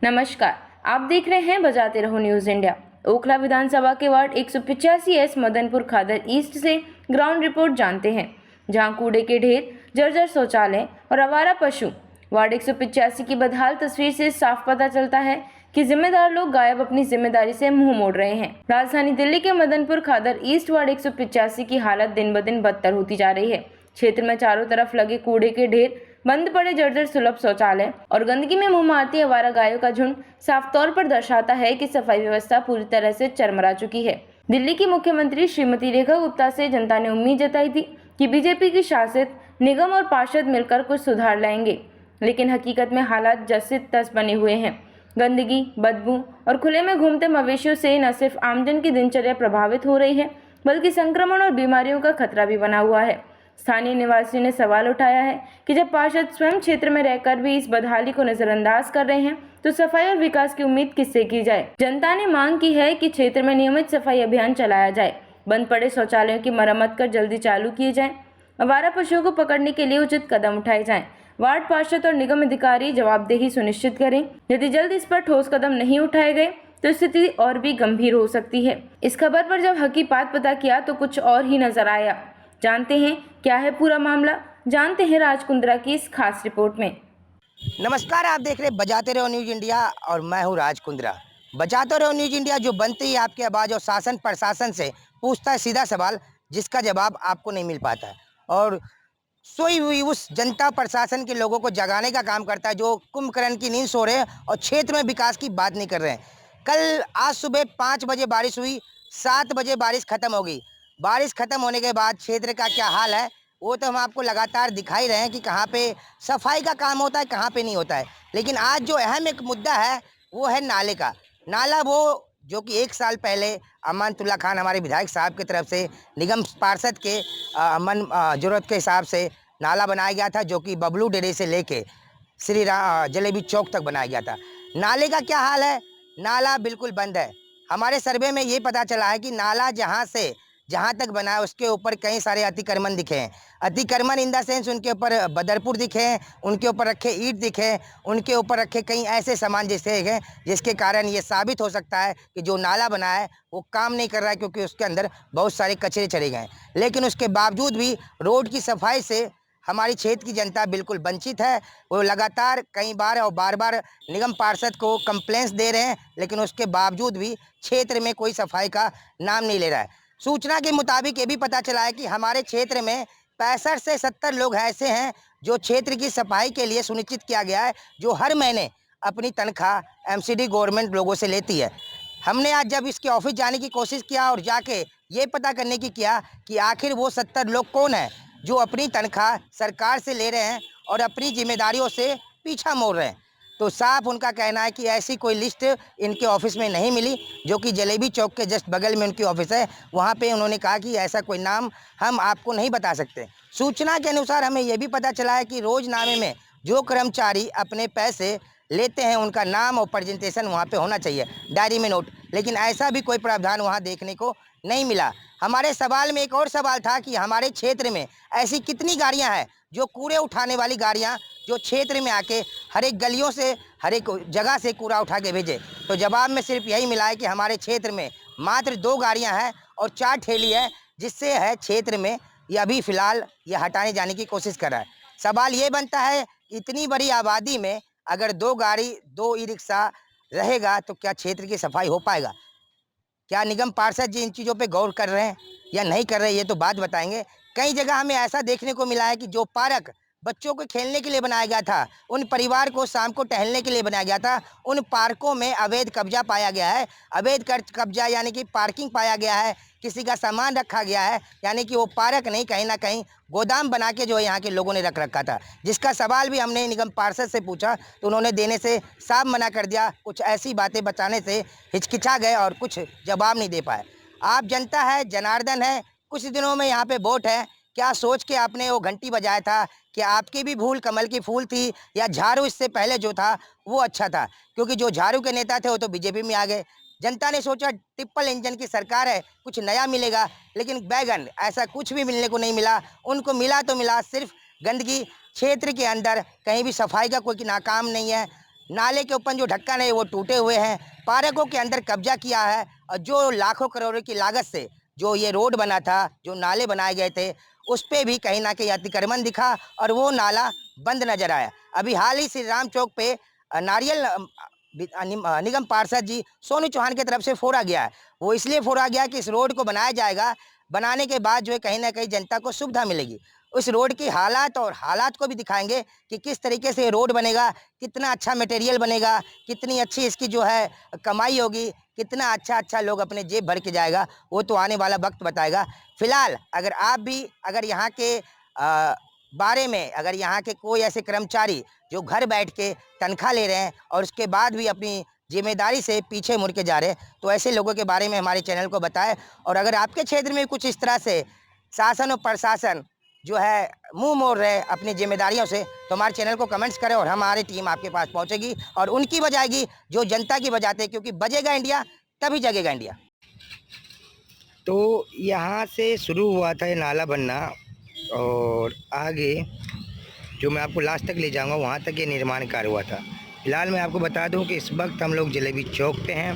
नमस्कार, आप देख रहे हैं बजाते रहो न्यूज इंडिया। ओखला विधानसभा के वार्ड 185 मदनपुर खादर ईस्ट से ग्राउंड रिपोर्ट जानते हैं, जहां कूड़े के ढेर, जर्जर शौचालय और आवारा पशु। वार्ड 185 की बदहाल तस्वीर से साफ पता चलता है कि जिम्मेदार लोग गायब अपनी जिम्मेदारी से मुंह मोड़ रहे हैं। राजधानी दिल्ली के मदनपुर खादर ईस्ट वार्ड 185 की हालत दिन ब दिन बदतर होती जा रही है। क्षेत्र में चारों तरफ लगे कूड़े के ढेर, बंद पड़े जर्जर सुलभ शौचालय और गंदगी में मुंह मारती आवारा गायों का झुंड साफ तौर पर दर्शाता है कि सफाई व्यवस्था पूरी तरह से चरमरा चुकी है। दिल्ली की मुख्यमंत्री श्रीमती रेखा गुप्ता से जनता ने उम्मीद जताई थी कि बीजेपी की शासित निगम और पार्षद मिलकर कुछ सुधार लाएंगे, लेकिन हकीकत में हालात जस से तस बने हुए हैं। गंदगी, बदबू और खुले में घूमते मवेशियों से न सिर्फ आमजन की दिनचर्या प्रभावित हो रही है, बल्कि संक्रमण और बीमारियों का खतरा भी बना हुआ है। स्थानीय निवासियों ने सवाल उठाया है कि जब पार्षद स्वयं क्षेत्र में रहकर भी इस बदहाली को नजरअंदाज कर रहे हैं, तो सफाई और विकास की उम्मीद किससे की जाए। जनता ने मांग की है कि क्षेत्र में नियमित सफाई अभियान चलाया जाए, बंद पड़े शौचालयों की मरम्मत कर जल्दी चालू किए जाएं, आवारा पशुओं को पकड़ने के लिए उचित कदम उठाए जाएं। वार्ड पार्षद और निगम अधिकारी जवाबदेही सुनिश्चित करें। यदि जल्द इस पर ठोस कदम नहीं उठाए गए तो स्थिति और भी गंभीर हो सकती है। इस खबर पर जब हकीकत पता किया तो कुछ और ही नजर आया। जानते हैं क्या है पूरा मामला, जानते हैं राज कुंद्रा की इस खास रिपोर्ट में। नमस्कार, आप देख रहे हैं बजाते रहो न्यूज इंडिया और मैं हूं राज कुंद्रा। बजाते रहो न्यूज इंडिया जो बनती है आपकी आवाज़ और शासन प्रशासन से पूछता है सीधा सवाल, जिसका जवाब आपको नहीं मिल पाता है, और सोई हुई उस जनता प्रशासन के लोगों को जगाने का काम करता है जो कुंभकर्ण की नींद सो रहे हैं और क्षेत्र में विकास की बात नहीं कर रहे हैं। आज सुबह 5 बजे बारिश हुई, 7 बजे बारिश खत्म हो गई। बारिश खत्म होने के बाद क्षेत्र का क्या हाल है वो तो हम आपको लगातार दिखाई रहे हैं कि कहाँ पे सफाई का काम होता है, कहाँ पे नहीं होता है। लेकिन आज जो अहम एक मुद्दा है वो है नाले का। नाला वो जो कि 1 साल पहले अमानतुल्लाह खान हमारे विधायक साहब की तरफ से निगम पार्षद के जरूरत के हिसाब से नाला बनाया गया था, जो कि बबलू डेरे से लेके श्री जलेबी चौक तक बनाया गया था। नाले का क्या हाल है? नाला बिल्कुल बंद है। हमारे सर्वे में ये पता चला है कि नाला जहाँ तक बना है उसके ऊपर कई सारे अतिक्रमण दिखे हैं। अतिक्रमण इन द सेंस उनके ऊपर बदरपुर दिखे हैं, उनके ऊपर रखे ईंट दिखे हैं, उनके ऊपर रखे कई ऐसे सामान जैसे हैं जिसके कारण ये साबित हो सकता है कि जो नाला बना है वो काम नहीं कर रहा है, क्योंकि उसके अंदर बहुत सारे कचरे चले गए हैं। लेकिन उसके बावजूद भी रोड की सफाई से हमारी क्षेत्र की जनता बिल्कुल वंचित है। वो लगातार कई बार और बार बार निगम पार्षद को कंप्लेंट्स दे रहे हैं, लेकिन उसके बावजूद भी क्षेत्र में कोई सफाई का नाम नहीं ले रहा है। सूचना के मुताबिक ये भी पता चला है कि हमारे क्षेत्र में 65 से 70 लोग ऐसे हैं जो क्षेत्र की सफाई के लिए सुनिश्चित किया गया है, जो हर महीने अपनी तनख्वाह एमसीडी गवर्नमेंट लोगों से लेती है। हमने आज जब इसके ऑफिस जाने की कोशिश किया और जाके ये पता करने की किया कि आखिर वो 70 लोग कौन है जो अपनी तनख्वाह सरकार से ले रहे हैं और अपनी जिम्मेदारियों से पीछा मोड़ रहे हैं, तो साफ उनका कहना है कि ऐसी कोई लिस्ट इनके ऑफिस में नहीं मिली, जो कि जलेबी चौक के जस्ट बगल में उनकी ऑफिस है। वहाँ पे उन्होंने कहा कि ऐसा कोई नाम हम आपको नहीं बता सकते। सूचना के अनुसार हमें यह भी पता चला है कि रोजनामे में जो कर्मचारी अपने पैसे लेते हैं उनका नाम और प्रेजेंटेशन वहाँ पे होना चाहिए, डायरी में नोट, लेकिन ऐसा भी कोई प्रावधान वहाँ देखने को नहीं मिला। हमारे सवाल में एक और सवाल था कि हमारे क्षेत्र में ऐसी कितनी गाड़ियाँ हैं जो कूड़े उठाने वाली गाड़ियाँ जो क्षेत्र में आके हर एक गलियों से हर एक जगह से कूड़ा उठा के भेजे। तो जवाब में सिर्फ यही मिला है कि हमारे क्षेत्र में मात्र 2 गाड़ियां हैं और 4 ठेली है, जिससे है क्षेत्र में ये अभी फ़िलहाल ये हटाने जाने की कोशिश कर रहा है। सवाल ये बनता है, इतनी बड़ी आबादी में अगर 2 गाड़ी 2 ई रिक्शा रहेगा तो क्या क्षेत्र की सफाई हो पाएगा? क्या निगम पार्षद जी इन चीज़ों पे गौर कर रहे हैं या नहीं कर रहे, ये तो बात बताएंगे। कई जगह हमें ऐसा देखने को मिला है कि जो पार्क बच्चों को खेलने के लिए बनाया गया था, उन परिवार को शाम को टहलने के लिए बनाया गया था, उन पार्कों में अवैध कब्जा पाया गया है। अवैध कब्जा यानी कि पार्किंग पाया गया है, किसी का सामान रखा गया है, यानी कि वो पार्क नहीं, कहीं ना कहीं गोदाम बना के जो है यहाँ के लोगों ने रख रखा था, जिसका सवाल भी हमने निगम पार्षद से पूछा तो उन्होंने देने से साफ मना कर दिया। कुछ ऐसी बातें बताने से हिचकिचा गए और कुछ जवाब नहीं दे पाए। आप जनता है, जनार्दन है, कुछ दिनों में यहाँ पे वोट है, क्या सोच के आपने वो घंटी बजाया था? क्या आपकी भी भूल कमल की फूल थी, या झाड़ू इससे पहले जो था वो अच्छा था? क्योंकि जो झाड़ू के नेता थे वो तो बीजेपी में आ गए। जनता ने सोचा ट्रिपल इंजन की सरकार है, कुछ नया मिलेगा, लेकिन बैगन ऐसा कुछ भी मिलने को नहीं मिला। उनको मिला तो मिला सिर्फ गंदगी। क्षेत्र के अंदर कहीं भी सफाई का कोई नाकाम नहीं है। नाले के ऊपर जो ढक्कन है वो टूटे हुए हैं। पार्कों के अंदर कब्जा किया है और जो लाखों करोड़ों की लागत से जो ये रोड बना था, जो नाले बनाए गए थे, उस पे भी कहीं ना कहीं अतिक्रमण दिखा और वो नाला बंद नजर आया। अभी हाल ही श्री राम चौक पे नारियल निगम पार्षद जी सोनू चौहान की तरफ से फोड़ा गया है। वो इसलिए फोड़ा गया कि इस रोड को बनाया जाएगा, बनाने के बाद जो है कहीं ना कहीं जनता को सुविधा मिलेगी। उस रोड की हालात को भी दिखाएंगे कि किस तरीके से ये रोड बनेगा, कितना अच्छा मटेरियल बनेगा, कितनी अच्छी इसकी जो है कमाई होगी, कितना अच्छा लोग अपने जेब भर के जाएगा, वो तो आने वाला वक्त बताएगा। फिलहाल अगर आप भी अगर यहाँ के बारे में अगर यहाँ के कोई ऐसे कर्मचारी जो घर बैठ के तनख्वाह ले रहे हैं और उसके बाद भी अपनी जिम्मेदारी से पीछे मुड़ के जा रहे हैं, तो ऐसे लोगों के बारे में हमारे चैनल को बताएं। और अगर आपके क्षेत्र में कुछ इस तरह से शासन और प्रशासन जो है मुंह मोड़ रहे अपनी जिम्मेदारियों से, तो हमारे चैनल को कमेंट्स करें और हमारी टीम आपके पास पहुंचेगी और उनकी बजाएगी जो जनता की बजाते हैं, क्योंकि बजेगा इंडिया तभी जगेगा इंडिया। तो यहाँ से शुरू हुआ था ये नाला बनना और आगे जो मैं आपको लास्ट तक ले जाऊंगा वहाँ तक ये निर्माण कार्य हुआ था। फिलहाल मैं आपको बता दूं कि इस वक्त हम लोग जलेबी चौक पे हैं।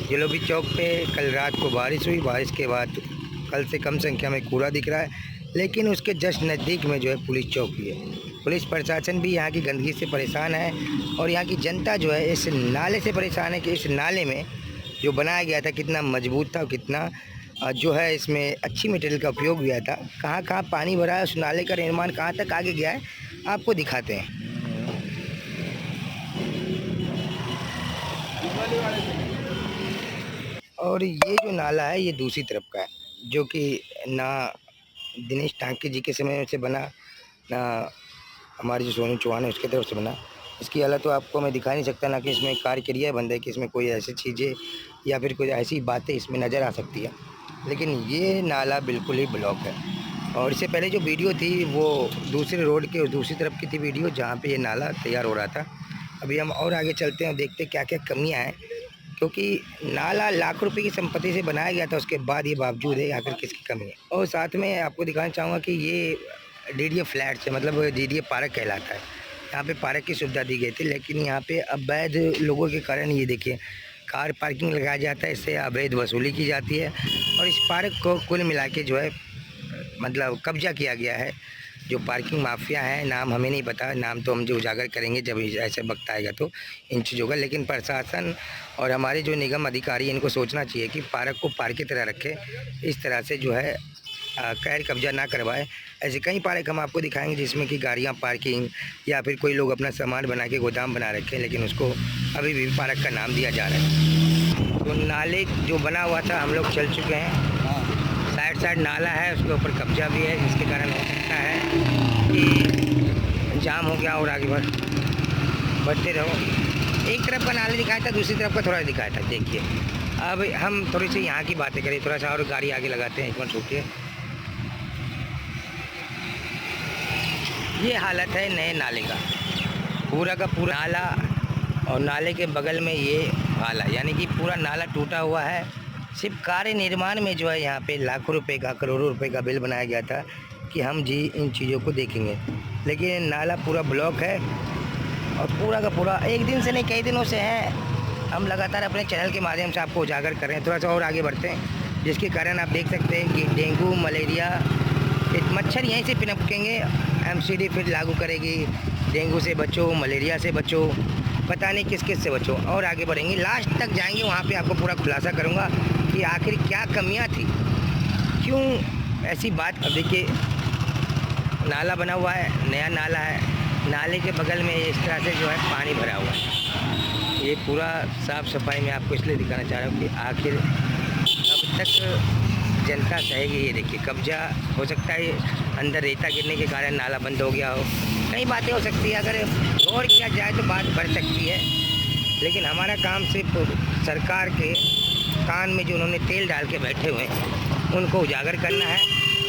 जलेबी चौक पे कल रात को बारिश हुई, बारिश के बाद कल से कम संख्या में कूड़ा दिख रहा है, लेकिन उसके जस्ट नज़दीक में जो है पुलिस चौकी है। पुलिस प्रशासन भी यहाँ की गंदगी से परेशान है और यहाँ की जनता जो है इस नाले से परेशान है कि इस नाले में जो बनाया गया था कितना मजबूत था और कितना जो है इसमें अच्छी मटेरियल का उपयोग किया था। कहाँ कहाँ पानी भरा है, उस नाले का निर्माण कहाँ तक आगे गया है, आपको दिखाते हैं। और ये जो नाला है ये दूसरी तरफ का है, जो कि ना दिनेश टांके जी के समय से बना, ना हमारे जो सोनू चौहान है उसके तरफ से बना। इसकी हालत तो आपको मैं दिखा नहीं सकता, ना कि इसमें कार्य बंद है कि इसमें कोई ऐसी चीज़ें या फिर कोई ऐसी बातें इसमें नज़र आ सकती है, लेकिन ये नाला बिल्कुल ही ब्लॉक है। और इससे पहले जो वीडियो थी वो दूसरे रोड के दूसरी तरफ की थी वीडियो, जहाँ पे ये नाला तैयार हो रहा था। अभी हम और आगे चलते हैं और देखते हैं क्या क्या कमियां हैं, क्योंकि नाला लाख रुपए की संपत्ति से बनाया गया था, उसके बाद ये बावजूद है आखिर किसकी कमी है। और साथ में आपको दिखाना चाहूँगा कि ये DDA फ्लैट से मतलब DDA पार्क कहलाता है। यहाँ पे पार्क की सुविधा दी गई थी, लेकिन यहाँ पे अवैध लोगों के कारण ये देखिए कार पार्किंग लगाया जाता है, इससे अवैध वसूली की जाती है और इस पार्क को कुल मिला के जो है मतलब कब्जा किया गया है। जो पार्किंग माफिया है, नाम हमें नहीं पता, नाम तो हम जो उजागर करेंगे जब ऐसे वक्त आएगा तो इन चीज़ों का। लेकिन प्रशासन और हमारे जो निगम अधिकारी इनको सोचना चाहिए कि पार्क को पार्क की तरह रखें, इस तरह से जो है गैर कब्जा ना करवाए। ऐसे कई पार्क हम आपको दिखाएंगे जिसमें कि गाड़ियाँ पार्किंग या फिर कोई लोग अपना सामान बना के गोदाम बना रखे, लेकिन उसको अभी भी पार्क का नाम दिया जा रहा है। तो नाले जो बना हुआ था हम लोग चल चुके हैं, साइड नाला है, उसके ऊपर कब्जा भी है, जिसके कारण हो सकता है कि जाम हो गया और आगे बढ़ते रहो। एक तरफ का नाला दिखाया था, दूसरी तरफ का थोड़ा दिखाया था। देखिए अब हम थोड़ी सी यहाँ की बातें करें, थोड़ा सा और गाड़ी आगे लगाते हैं, एक मिनट रुकिए। ये हालत है नए नाले का, पूरा का पूरा नाला और नाले के बगल में ये नाला, यानी कि पूरा नाला टूटा हुआ है। सिर्फ कार्य निर्माण में जो है यहाँ पे लाखों रुपए का, करोड़ों रुपए का बिल बनाया गया था कि हम जी इन चीज़ों को देखेंगे, लेकिन नाला पूरा ब्लॉक है और पूरा का पूरा एक दिन से नहीं कई दिनों से है। हम लगातार अपने चैनल के माध्यम से आपको उजागर कर रहे हैं। थोड़ा सा और आगे बढ़ते हैं, जिसके कारण आप देख सकते हैं कि डेंगू मलेरिया मच्छर यहीं से पनपकेंगे। MCD फिर लागू करेगी, डेंगू से बचो, मलेरिया से बचो, पता नहीं किस किस से बचो। और आगे बढ़ेंगे, लास्ट तक जाएंगे, वहाँ पे आपको पूरा खुलासा करूँगा कि आखिर क्या कमियाँ थी, क्यों ऐसी बात। अब देखिए नाला बना हुआ है, नया नाला है, नाले के बगल में इस तरह से जो है पानी भरा हुआ है। ये पूरा साफ़ सफाई में आपको इसलिए दिखाना चाह रहा हूँ कि आखिर अब तक जनता सहेगी। ये देखिए कब्जा हो सकता है, अंदर रेता गिरने के कारण नाला बंद हो गया हो, कई बातें हो सकती है। अगर गौर किया जाए तो बात बढ़ सकती है, लेकिन हमारा काम सिर्फ सरकार के कान में जो उन्होंने तेल डाल के बैठे हुए हैं उनको उजागर करना है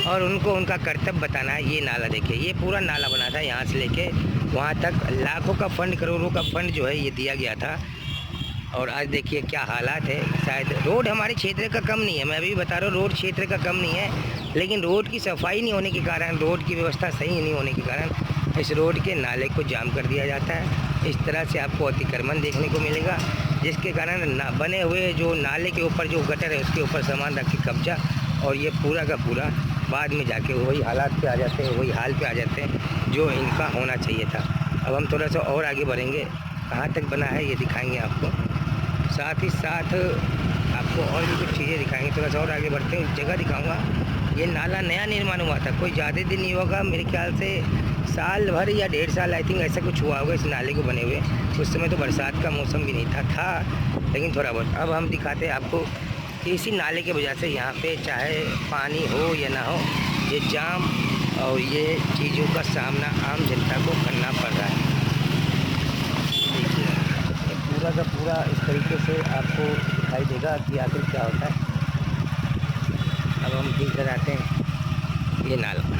और उनको उनका कर्तव्य बताना है। ये नाला देखिए, ये पूरा नाला बना था, यहाँ से लेके वहाँ तक लाखों का फंड, करोड़ों का फंड जो है ये दिया गया था। और आज देखिए क्या हालात है। शायद रोड हमारे क्षेत्र का कम नहीं है, मैं अभी बता रहा हूँ रोड क्षेत्र का कम नहीं है, लेकिन रोड की सफाई नहीं होने के कारण, रोड की व्यवस्था सही नहीं होने के कारण इस रोड के नाले को जाम कर दिया जाता है इस तरह से आपको अतिक्रमण देखने को मिलेगा, जिसके कारण ना बने हुए जो नाले के ऊपर जो गटर है उसके ऊपर सामान रख के कब्जा, और ये पूरा का पूरा बाद में जाके वही हालात पे आ जाते हैं, वही हाल पे आ जाते हैं जो इनका होना चाहिए था। अब हम थोड़ा सा और आगे बढ़ेंगे, कहाँ तक बना है ये दिखाएंगे आपको, साथ ही साथ आपको और भी कुछ चीज़ें दिखाएंगे। थोड़ा सा और आगे बढ़ते हैं, जगह दिखाऊंगा। ये नाला नया निर्माण हुआ था, कोई ज़्यादा दिन नहीं होगा, मेरे ख्याल से साल भर या 1.5 साल आई थिंक ऐसा कुछ हुआ होगा इस नाले को बने हुए। उस समय तो बरसात का मौसम भी नहीं था लेकिन थोड़ा बहुत। अब हम दिखाते हैं आपको कि इसी नाले की वजह से यहाँ पे चाहे पानी हो या ना हो, ये जाम और ये चीज़ों का सामना आम जनता को करना पड़ रहा है। देखिए पूरा का पूरा इस तरीके से आपको दिखाई देगा कि आखिर क्या होता है। अब हम इधर आते हैं, ये नाला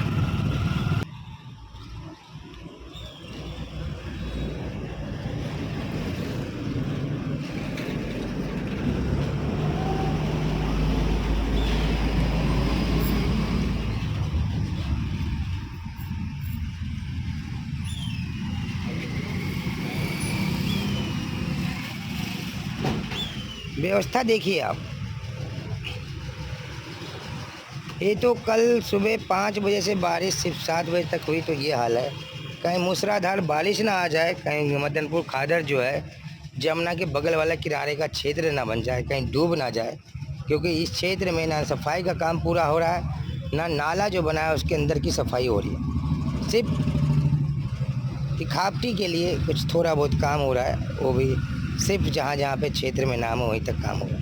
व्यवस्था देखिए आप। ये तो कल सुबह 5 बजे से बारिश सिर्फ 7 बजे तक हुई, तो ये हाल है। कहीं मूसलाधार बारिश ना आ जाए, कहीं मदनपुर खादर जो है जमुना के बगल वाला किनारे का क्षेत्र ना बन जाए, कहीं डूब ना जाए, क्योंकि इस क्षेत्र में ना सफाई का काम पूरा हो रहा है, ना नाला जो बना है उसके अंदर की सफाई हो रही है। सिर्फ दिखावटी के लिए कुछ थोड़ा बहुत काम हो रहा है, वो भी सिर्फ जहाँ जहाँ पे क्षेत्र में नाम है वहीं तक काम हो रहा है।